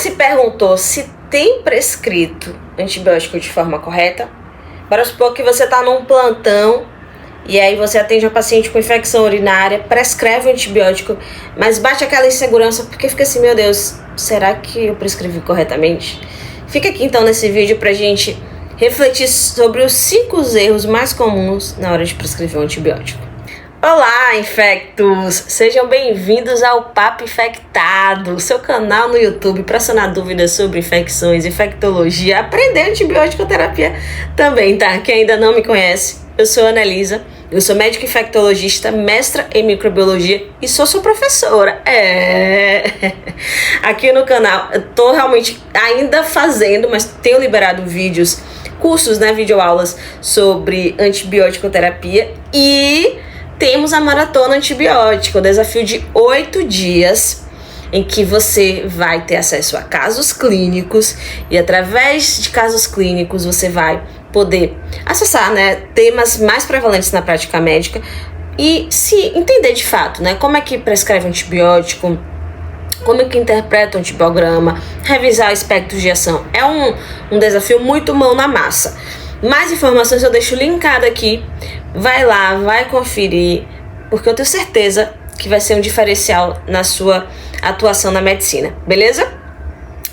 se perguntou se tem prescrito antibiótico de forma correta? Bora supor que você está num plantão e aí você atende um paciente com infecção urinária, prescreve o antibiótico, mas bate aquela insegurança porque fica assim, meu Deus, será que eu prescrevi corretamente? Fica aqui então nesse vídeo pra gente refletir sobre os 5 erros mais comuns na hora de prescrever um antibiótico. Olá, infectos! Sejam bem-vindos ao Papo Infectado, seu canal no YouTube para sanar dúvidas sobre infecções, infectologia, aprender antibiótico terapia também, tá? Quem ainda não me conhece, eu sou a Annalisa, eu sou médica infectologista, mestra em microbiologia e sou sua professora. Aqui no canal eu tô realmente ainda fazendo, mas tenho liberado vídeos, cursos, né, videoaulas sobre antibiótico terapia e temos a maratona antibiótica, o desafio de 8 dias, em que você vai ter acesso a casos clínicos e através de casos clínicos você vai poder acessar, né, temas mais prevalentes na prática médica e se entender de fato, né, como é que prescreve antibiótico, como é que interpreta o antibiograma, revisar aspectos de ação. É um desafio muito mão na massa. Mais informações eu deixo linkado aqui. Vai lá, vai conferir, porque eu tenho certeza que vai ser um diferencial na sua atuação na medicina, beleza?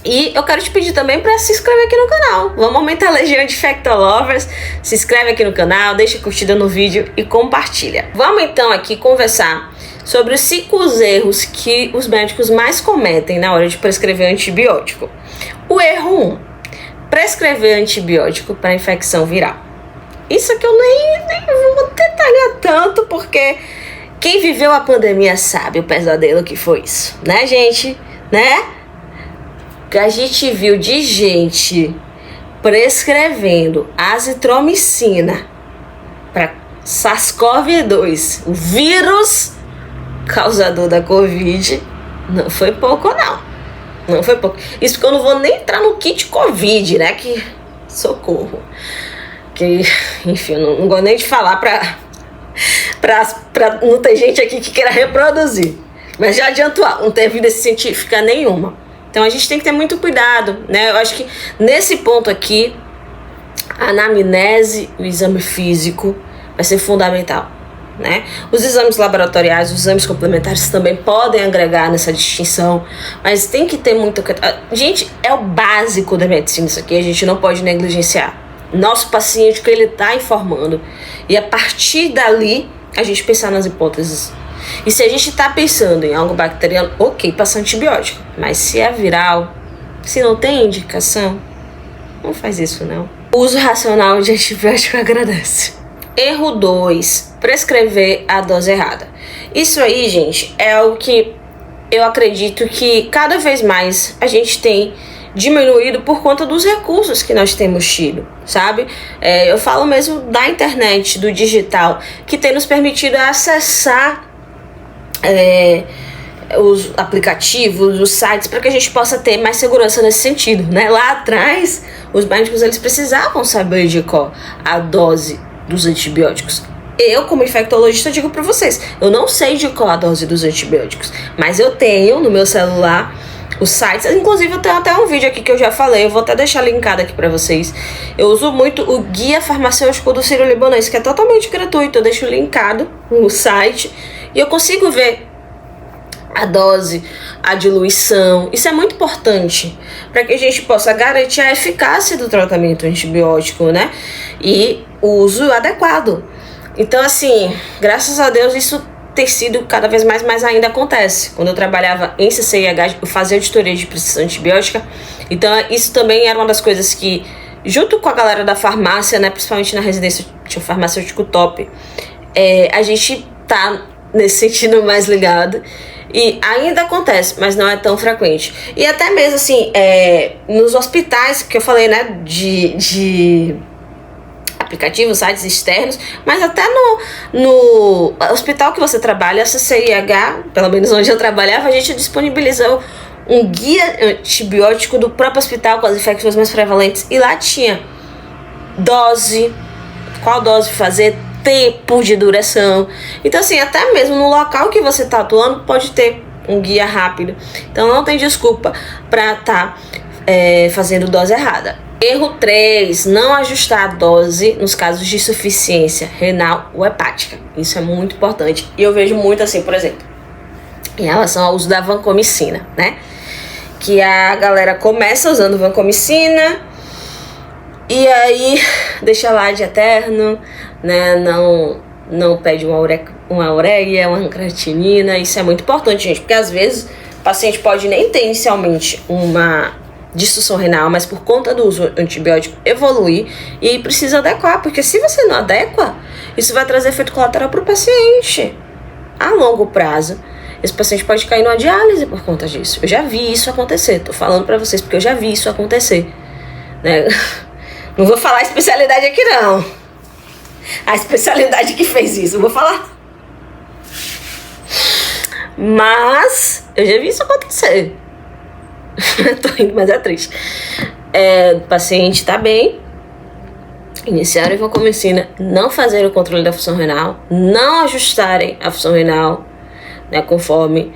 E eu quero te pedir também para se inscrever aqui no canal. Vamos aumentar a legião de Infectolovers. Se inscreve aqui no canal, deixa curtida no vídeo e compartilha. Vamos então aqui conversar sobre os 5 erros que os médicos mais cometem na hora de prescrever antibiótico. O erro 1. Prescrever antibiótico para infecção viral. Isso aqui eu nem vou detalhar tanto, porque quem viveu a pandemia sabe o pesadelo que foi isso, né, gente? Né? Que a gente viu de gente prescrevendo azitromicina para SARS-CoV-2, o vírus causador da Covid, não foi pouco, não. Não foi pouco. Isso porque eu não vou nem entrar no kit Covid, né? Que socorro. Que, enfim, eu não gosto nem de falar pra não ter gente aqui que queira reproduzir. Mas já adianto, não tem evidência científica nenhuma. Então a gente tem que ter muito cuidado, né? Eu acho que nesse ponto aqui, a anamnese, o exame físico vai ser fundamental, né? Os exames laboratoriais, os exames complementares também podem agregar nessa distinção, mas tem que ter muito cuidado. Gente, é o básico da medicina isso aqui, a gente não pode negligenciar. Nosso paciente, que ele está informando, e a partir dali a gente pensar nas hipóteses. E se a gente está pensando em algo bacteriano, ok, passar antibiótico, mas se é viral, se não tem indicação, não faz isso não. O uso racional de antibiótico agradece. Erro 2, prescrever a dose errada. Isso aí, gente, é algo que eu acredito que cada vez mais a gente tem diminuído por conta dos recursos que nós temos tido, sabe? Eu falo mesmo da internet, do digital, que tem nos permitido acessar os aplicativos, os sites, para que a gente possa ter mais segurança nesse sentido, né? Lá atrás, os médicos eles precisavam saber de qual a dose dos antibióticos. Eu, como infectologista, digo para vocês, eu não sei de qual a dose dos antibióticos, mas eu tenho no meu celular os sites, inclusive eu tenho até um vídeo aqui que eu já falei, eu vou até deixar linkado aqui para vocês. Eu uso muito o Guia Farmacêutico do Sírio-Libanês, que é totalmente gratuito, eu deixo linkado no site e eu consigo ver a dose, a diluição. Isso é muito importante para que a gente possa garantir a eficácia do tratamento antibiótico, né? E o uso adequado. Então, assim, graças a Deus isso tem sido cada vez mais, mas ainda acontece. Quando eu trabalhava em CCIH, eu fazia auditoria de prescrição antibiótica. Então, isso também era uma das coisas que, junto com a galera da farmácia, né, principalmente na residência, tinha um farmacêutico top, a gente tá nesse sentido mais ligado. E ainda acontece, mas não é tão frequente. E até mesmo assim, nos hospitais, que eu falei, né, de aplicativos, sites externos, mas até no hospital que você trabalha, a CCIH, pelo menos onde eu trabalhava, a gente disponibilizou um guia antibiótico do próprio hospital com as infecções mais prevalentes. E lá tinha dose, qual dose fazer, tempo de duração. Então, assim, até mesmo no local que você está atuando, pode ter um guia rápido. Então não tem desculpa para estar fazendo dose errada. Erro 3, não ajustar a dose nos casos de insuficiência renal ou hepática. Isso é muito importante. E eu vejo muito assim, por exemplo, em relação ao uso da vancomicina, né? Que a galera começa usando vancomicina e aí deixa lá de eterno, né? Não pede uma ureia, uma creatinina. Isso é muito importante, gente, porque às vezes o paciente pode nem ter inicialmente uma disfunção renal, mas por conta do uso antibiótico evoluir e aí precisa adequar, porque se você não adequa, isso vai trazer efeito colateral para o paciente a longo prazo. Esse paciente pode cair numa diálise por conta disso. Eu já vi isso acontecer, tô falando para vocês porque eu já vi isso acontecer, né? Não vou falar a especialidade aqui não, a especialidade que fez isso, não vou falar, mas eu já vi isso acontecer. Tô rindo, mas é triste. O paciente tá bem, iniciaram a vancomicina, não fazerem o controle da função renal, não ajustarem a função renal, né, conforme,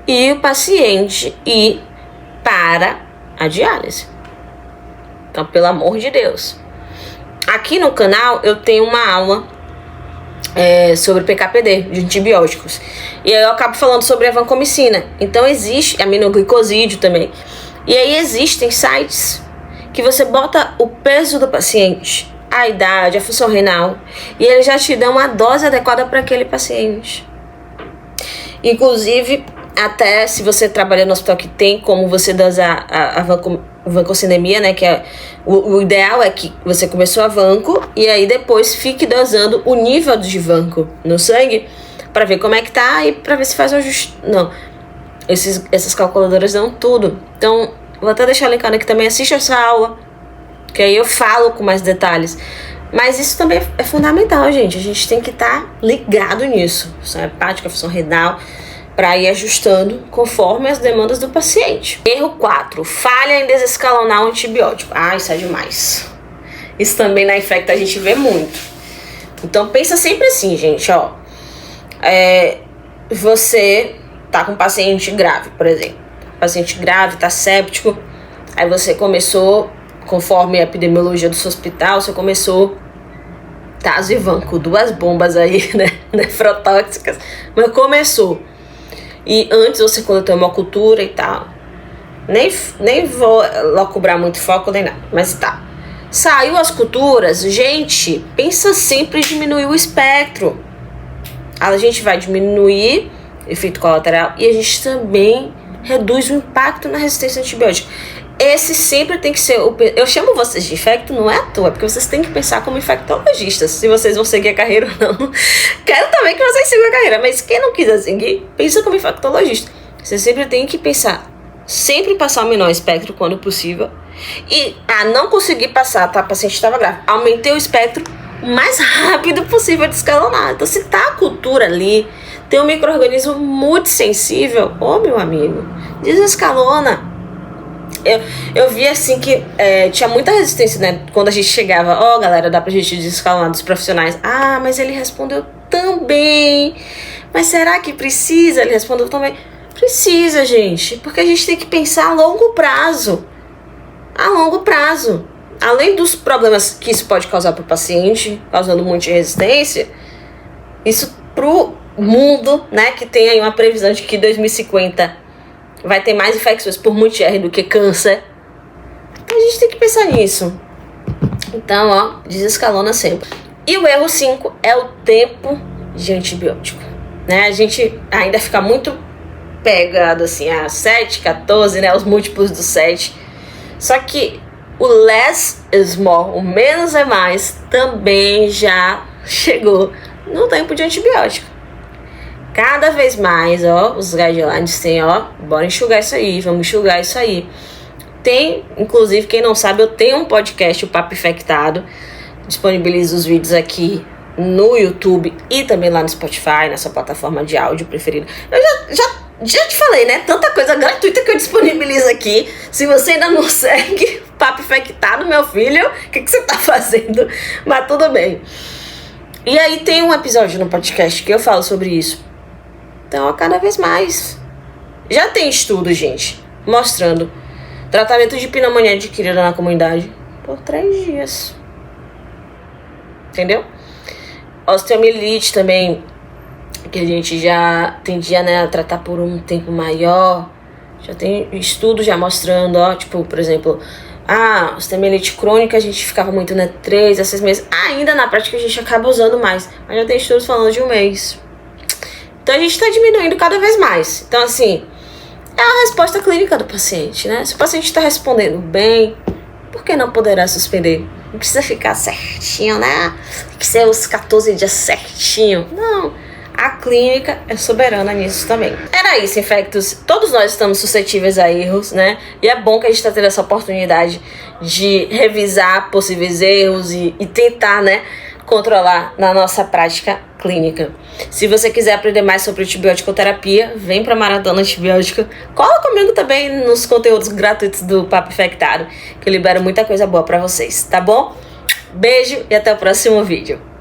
e o paciente ir para a diálise. Então, pelo amor de Deus. Aqui no canal eu tenho uma aula sobre PKPD, de antibióticos. E aí eu acabo falando sobre a vancomicina. Então existe aminoglicosídeo também. E aí existem sites que você bota o peso do paciente, a idade, a função renal, e eles já te dão uma dose adequada para aquele paciente. Inclusive, até se você trabalha no hospital que tem como você dosar a vancocinemia, né, que o ideal é que você começou a vanco e aí depois fique dosando o nível de vanco no sangue para ver como é que tá e para ver se faz um ajuste. Não, essas calculadoras dão tudo. Então, vou até deixar linkado aqui também, assiste essa aula, que aí eu falo com mais detalhes. Mas isso também é fundamental, gente. A gente tem que estar ligado nisso. Função hepática, função renal, para ir ajustando conforme as demandas do paciente. Erro 4. Falha em desescalonar o antibiótico. Isso é demais. Isso também na infecta a gente vê muito. Então pensa sempre assim, gente, ó. Você tá com um paciente grave, por exemplo. O paciente grave, tá séptico. Aí você começou, conforme a epidemiologia do seu hospital, você começou Tazo e Vanco, 2 bombas aí, né, nefrotóxicas, mas começou. E antes você coletou uma cultura e tal. Nem vou cobrar muito foco nem nada, mas tá. Saiu as culturas, gente, pensa sempre em diminuir o espectro. A gente vai diminuir efeito colateral e a gente também reduz o impacto na resistência antibiótica. Esse sempre tem que ser eu chamo vocês de infecto, não é à toa, porque vocês têm que pensar como infectologistas, se vocês vão seguir a carreira ou não. Quero também que vocês sigam a carreira, mas quem não quiser seguir, pensa como infectologista. Você sempre tem que pensar, sempre passar o menor espectro quando possível. E não conseguir passar, tá? O paciente estava grave, aumentei o espectro o mais rápido possível de escalonar. Então, se tá a cultura ali, tem um micro-organismo muito sensível, meu amigo, desescalona. Eu vi assim que tinha muita resistência, né? Quando a gente chegava, galera, dá pra gente desescalonar dos profissionais. Mas ele respondeu tão bem. Mas será que precisa? Ele respondeu tão bem. Precisa, gente, porque a gente tem que pensar a longo prazo. A longo prazo. Além dos problemas que isso pode causar pro paciente, causando multiresistência, isso pro mundo, né? Que tem aí uma previsão de que 2050 vai ter mais infecções por multi-R do que câncer. Então a gente tem que pensar nisso. Então, desescalona sempre. E o erro 5 é o tempo de antibiótico, né? A gente ainda fica muito pegado assim, a 7, 14, né? Os múltiplos do 7. Só que o less is more, o menos é mais, também já chegou no tempo de antibiótico. Cada vez mais, os guidelines têm, bora enxugar isso aí, vamos enxugar isso aí. Tem, inclusive, quem não sabe, eu tenho um podcast, o Papo Infectado, disponibilizo os vídeos aqui no YouTube e também lá no Spotify, na sua plataforma de áudio preferida. Eu já te falei, né? Tanta coisa gratuita que eu disponibilizo aqui. Se você ainda não segue Papo Infectado, meu filho, o que você tá fazendo? Mas tudo bem. E aí tem um episódio no podcast que eu falo sobre isso. Então, cada vez mais, Já tem estudo, gente, mostrando tratamento de pneumonia adquirida na comunidade por 3 dias. Entendeu? Osteomielite também, que a gente já tendia, né, a tratar por um tempo maior. Já tem estudos já mostrando, ó, tipo, por exemplo, osteomielite crônica a gente ficava muito, né, 3 a 6 meses. Ainda na prática a gente acaba usando mais, mas já tem estudos falando de 1 mês. Então a gente tá diminuindo cada vez mais. Então, assim, é a resposta clínica do paciente, né? Se o paciente está respondendo bem, por que não poderá suspender? Não precisa ficar certinho, né? Tem que ser os 14 dias certinho. Não. A clínica é soberana nisso também. Era isso, infectos. Todos nós estamos suscetíveis a erros, né? E é bom que a gente está tendo essa oportunidade de revisar possíveis erros e tentar, né, controlar na nossa prática clínica. Se você quiser aprender mais sobre antibiótico-terapia, vem para a Maratona Antibiótica. Cola comigo também nos conteúdos gratuitos do Papo Infectado, que eu libero muita coisa boa para vocês, tá bom? Beijo e até o próximo vídeo.